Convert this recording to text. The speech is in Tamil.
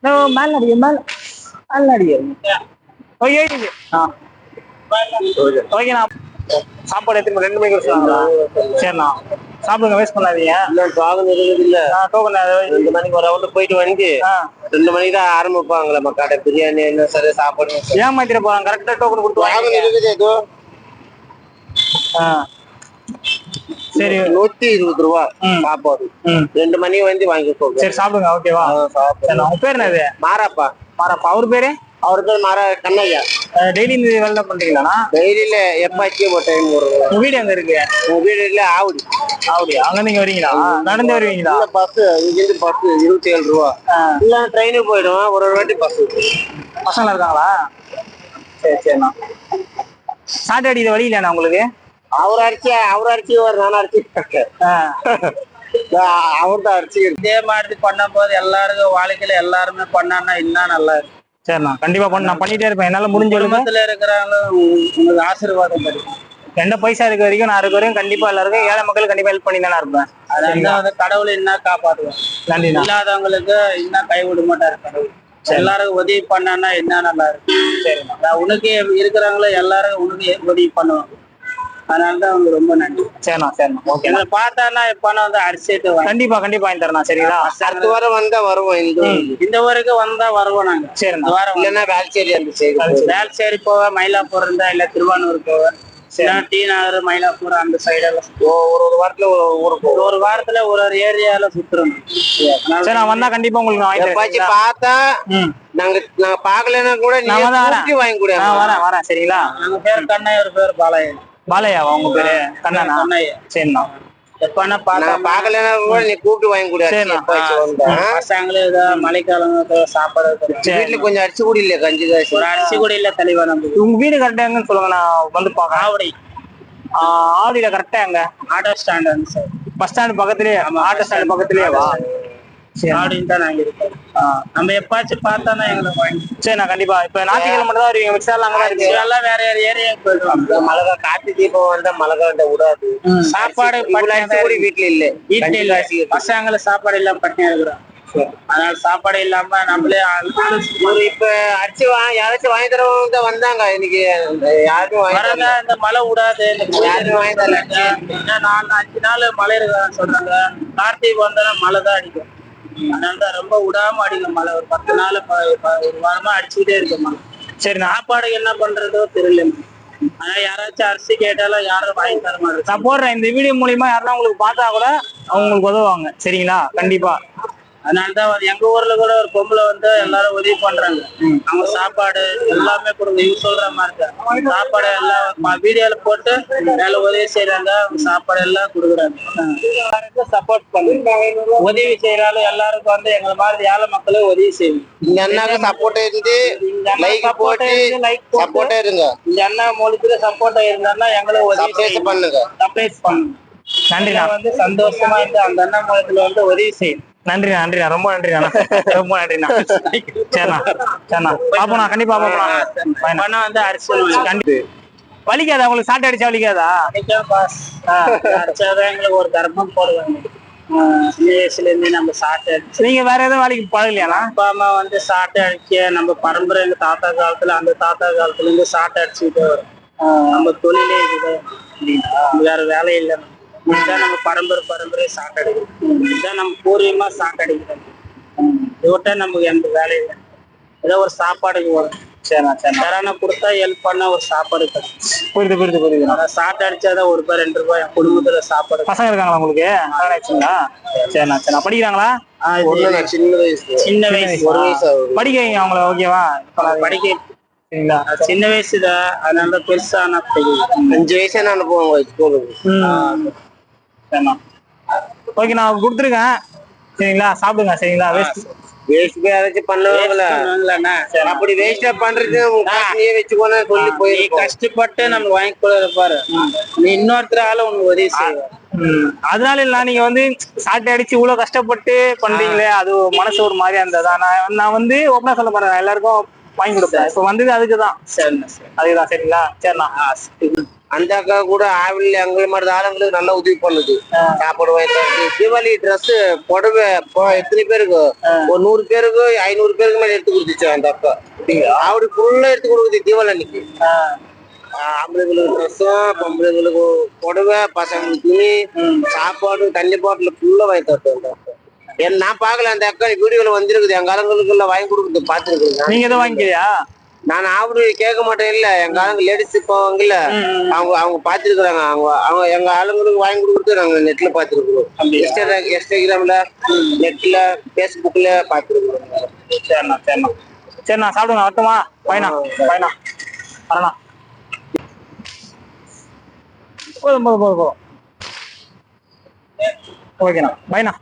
மேல அடிக்க மேல அடிக்க ஓகே ஓகேண்ணா. சாப்பாடு எடுத்துட்டு 2 மணிக்கு வச்சுருவாங்களா? சரிண்ணா சாப்பிடுங்க, வேஸ்ட் பண்ணாதீங்க. இல்ல டோக்கன் 2 மணிக்கு ஒரு ரவுண்ட் போயிட்டு வந்து 2 மணிக்கு தான் ஆரம்பிப்பாங்களே கடை பிரியாணி என்ன சரி சாப்பாடு ஏமாத்திர போறாங்க. கரெக்டா டோக்கன் கொடுத்து இருக்குது. சரி 120 ரூபா சாப்பாடு 2 மணிக்கு வந்து வாங்கிக்கோங்க. சரி சாப்பிடுங்க. ஓகேவா? உங்க பேர் என்னது? மாறாப்பா. மாறாப்பா. அவர் பேரு? அவர் பேர் மாறா கண்ணையா. டெய்லி இந்த வேலை பண்றீங்களா? டெய்லியில எப்பாச்சும் ஒரு டைம் வரும். உங்க வீடு எங்க இருக்கு? உங்க வீடு இல்ல ஆவுடி. ஆவுடியா? அங்க நீங்க வரீங்களா? நடந்து வருவீங்களா? பஸ் இங்கிருந்து பஸ் 27 ரூபா. இல்ல ட்ரெயினுக்கு போயிடுவோம். ஒரு வாட்டி பஸ். பசங்க இருக்காங்களா? சரி சரிண்ணா. சாட்டை அடிக்கிற வழி இல்லைண்ணா உங்களுக்கு? அவர் அடிச்சு நானும் அடிச்சு அவர் தான் அடிச்சு. இதே மாதிரி பண்ணும் போது எல்லாருக்கும் வாழ்க்கையில எல்லாருமே பண்ணா இன்னும் நல்லா இருக்கு. சரிண்ணா கண்டிப்பா நான் பண்ணிட்டே இருப்பேன். என்னால முடிஞ்ச குடும்பத்துல இருக்கிறாங்களும் உங்களுக்கு ஆசீர்வாதம் கிடைக்கும். எந்த பைசா இருக்க வரைக்கும் நான் இருக்க வரைக்கும் கண்டிப்பா எல்லாருக்கும் ஏழை மக்கள் கண்டிப்பா ஹெல்ப் பண்ணி தானே இருப்பேன். அதனால கடவுள் இன்னும் காப்பாற்றுவேன். நன்றி. இல்லாதவங்களுக்கு இன்னும் கைவிட மாட்டாரு கடவுள். எல்லாருக்கும் உதவி பண்ணா என்ன நல்லா இருக்கு. சரிண்ணா. உனக்கு இருக்கிறவங்களும் எல்லாரும் உனக்கு உதவி பண்ணுவாங்க. அதனாலதான் அவங்க ரொம்ப நன்றி. சரிண்ணா சரிண்ணா. ஓகே. பார்த்தானா பணம் வந்து அரிசிட்டு கண்டிப்பா வங்கி தரேன். சரிங்களா? அடுத்த வாரம் வந்தா வருவோம். இந்த வரைக்கும் வந்தா வருவோம் நாங்க. சரி வாரம் இல்லைன்னா வேல்சேரி அந்த சைடு வேல்சேரி போவேன். மயிலாப்பூர் இருந்தா இல்ல திருவானூர் போவேன். டி நகர் மயிலாப்பூர் அந்த சைடெல்லாம் ஒரு வாரத்துல ஒரு வாரத்துல ஒரு ஏரியால சுத்துறோம். சரி நான் வந்தா கண்டிப்பா உங்களுக்கு பார்த்தா நாங்க பாக்கலன்னா கூட நீங்க வாங்கி கூட வரேன். சரிங்களா? நாங்க பேர் கண்ணையா, ஒரு பேர் பாளையா. பாலையாவா உங்க பேரு? கண்ணனா? சரிண்ணா. எப்பனா பாக்கலன்னா கூட நீ கூப்பிட்டு வாங்கி கூட. பசங்களே மழைக்காலம் சாப்பாடு வீட்டுல கொஞ்சம் அரிசி கூட இல்ல, கஞ்சி ஒரு அரிசி கூட இல்ல தெளிவா. நம்ம உங்க வீடு கரெக்டா எங்கன்னு சொல்லுங்க, நான் வந்து பாக்க. ஆவடி. ஆவடியில கரெக்டா எங்க? Auto stand sir. Bus stand பக்கத்துலயே? ஆட்டோ ஸ்டாண்ட் பக்கத்துலயே வா. அப்படின்னு தான் நாங்க இருக்கோம். நம்ம எப்பாச்சும் பார்த்தானா எங்களை வாங்கி. சரி நான் கண்டிப்பா. இப்ப ஞாயிற்றுக்கிழமை மட்டும் தான் வருவீங்க? மிக்சர்லாம் அங்கதான் இருக்கு. எல்லாம் வேற ஏரியாவுக்கு போயிடுவாங்க. மிளகா காட்டு தீபம் வந்தா மிளகா விடாது. சாப்பாடு வீட்டுல இல்ல. பசங்களை சாப்பாடு இல்லாம பட்டினியா இருக்கிறோம். அதனால சாப்பாடு இல்லாம நம்மளே இப்ப அரிசி யாராச்சும் வாங்கி தரவங்க வந்தாங்க. இன்னைக்கு யாருக்கும் இந்த மழை விடாது. யாருக்கும் வாங்கி தரல. 4-5 நாள் மழை இருக்கான்னு சொல்றாங்க. கார்த்திகை வந்தா மழை தான் அடிக்கும். அதனாலதான் ரொம்ப விடாம அடிக்கும் மழை. ஒரு 10 நாள் ஒரு வாரமா அடிச்சுக்கிட்டே இருக்கு மழை. சரி சாப்பாடு என்ன பண்றதோ தெரியல. ஆனா யாராச்சும் அரிசி கேட்டாலும் யாரும் வாங்கி தர மாட்டேன். நான் போடுறேன் இந்த வீடியோ மூலியமா. யாரெல்லாம் உங்களுக்கு பார்த்தா கூட அவங்களுக்கு உதவுவாங்க. சரிங்களா? கண்டிப்பா. அதனாலதான் எங்க ஊர்ல கூட ஒரு பொம்பளை வந்து எல்லாரும் உதவி பண்றாங்க. அவங்க சாப்பாடு எல்லாமே கொடுங்க. இவங்க சொல்ற மாதிரி சாப்பாடு எல்லாம் வீடியோல போட்டு மேல உதவி செய்யறாங்க. அவங்க சாப்பாடு எல்லாம் கொடுக்குறாங்க. சப்போர்ட் பண்ணுங்க. உதவி செய்யறாலும் எல்லாருக்கும் வந்து எங்களை மாதிரி ஏழை மக்களும் உதவி செய்யும். இந்த அண்ணாக்கு சப்போர்ட் இருந்து லைக் போட்டு சப்போர்ட்டா இருங்க. இந்த அண்ணா மூலத்துல சப்போர்ட்டா இருந்தாருன்னா எங்களும் உதவி பண்ணுங்க. சர்ப்ரைஸ் பண்ணுங்க. நன்றி. வந்து சந்தோஷமா இருந்து அந்த அண்ணா மூலத்துல வந்து உதவி செய்யும். நன்றி ரொம்ப நன்றிண்ணா. ரொம்ப நன்றிண்ணா. சரிண்ணா சரிண்ணா. பாப்போண்ணா கண்டிப்பா பாப்போண்ணா. வந்து அரிசி வலிக்காதா உங்களுக்கு? சாட்டை அடிச்சா வலிக்காதா? அடிச்சாதான் எங்களுக்கு ஒரு கர்ப்பம் போடுவாங்க. சின்ன வயசுல இருந்து நம்ம சாட்டை அடிச்சு. நீங்க வேற எதுவும் வேலைக்கு பழகலையாண்ணா? அப்பா அம்மா வந்து சாட்டை அடிக்க நம்ம பரம்பரை எங்க தாத்தா காலத்துல அந்த தாத்தா காலத்துல இருந்து சாட்டை அடிச்சுக்கிட்டே வரும். நம்ம தொழிலே இதுதான். வேற வேலை இல்லை. இதுதான் நம்ம பரம்பரை சாட்டை அடிக்கிறோம். இதுதான் நம்ம பூர்வீகமா சாட்டை அடிக்கிறோம். இதை விட்டா நமக்கு எந்த வேலையும் இல்லை. ஏதோ ஒரு சாப்பாடுக்கு வரும். சரிண்ணா கொடுத்தா ஹெல்ப் பண்ண ஒரு சாப்பாடு கிடைக்கும். புரியுது. சாட்டை அடிச்சாதான் ஒரு ரூபாய் 2 ரூபாய் என் குடும்பத்துல சாப்பாடு. பசங்க இருக்காங்களா உங்களுக்கு? சரிண்ணா படிக்கிறாங்களா? சின்ன வயசு 1 வயசு படிக்க வைங்க அவங்கள. ஓகேவா? படிக்க சின்ன வயசுதான். அதனால பெருசா 5 வயசா நான் அனுப்புவாங்க. ஓகே நான் கொடுத்துருக்கேன். சரிங்களா? சாப்பிடுங்க. சரிங்களா? வேஸ்ட் ஏதாச்சும் பண்ணுவாங்களா? அப்படி வேஸ்டா பண்றது வச்சுக்கோன்னு சொல்லி போய் கஷ்டப்பட்டு நம்ம வாங்கி கொடுத்த பாரு. நீ இன்னொருத்தர் ஆள உனக்கு உதவி செய்வார். அதனால இல்ல நீங்க வந்து சாட்டை அடிச்சு இவ்வளவு கஷ்டப்பட்டு பண்றீங்களே, அது மனசு ஒரு மாதிரியா இருந்ததா? நான் வந்து ஓப்பனா சொல்ல போறேன். எல்லாருக்கும் வாங்கி கொடுப்பேன். இப்ப வந்தது அதுக்குதான். சரிண்ணா சரி. அதுக்குதான். சரிங்களா? சரிண்ணா. அந்த அக்கா கூட ஆவில் எங்களை மாதிரி ஆளுங்களுக்கு நல்லா உதவி பண்ணுது. சாப்பாடு வாங்கி தருது. தீபாவளி ட்ரெஸ் புடவை எத்தனை பேருக்கு ஒரு 100 பேருக்கு 500 பேருக்கு மேல எடுத்து கொடுத்துச்சு அந்த அக்கா. அப்படி ஃபுல்லா எடுத்து கொடுக்குது தீபாவளி அன்னைக்கு. ஆம்பளைங்களுக்கு ட்ரெஸ்ஸும் பொம்பளைங்களுக்கு புடவை பசங்களுக்கு துணி சாப்பாடு தண்ணி பாட்டில் ஃபுல்லா வாங்கி தருது அந்த அக்கா. நான் பாக்கல அந்த அக்கா வீடியோல வந்திருக்குது. எங்க ஆளுங்களுக்கு எல்லாம் வாங்கி கொடுக்குறது பாத்துருக்குங்க. நீங்க எதுவும் வாங்கிக்கிறியா? நான் ஆவரு கேட்க மாட்டேன். இல்ல எங்க ஆளுங்க லேடிஸ் போவாங்கல்ல அவங்க பாத்துருக்குறாங்க. அவங்க எங்க ஆளுங்களுக்கு வாங்கி கொடுக்குறது நாங்க நெட்ல பாத்துருக்கோம். இன்ஸ்டாகிராம்ல நெட்ல பேஸ்புக்ல பாத்துருக்கோம். சரிண்ணா சரிண்ணா சரிண்ணா. சாப்பிடுங்க. வரட்டுமா? பையனா பையனா வரண்ணா. போதும் போதும் போதும் போதும். ஓகேண்ணா. பையனா.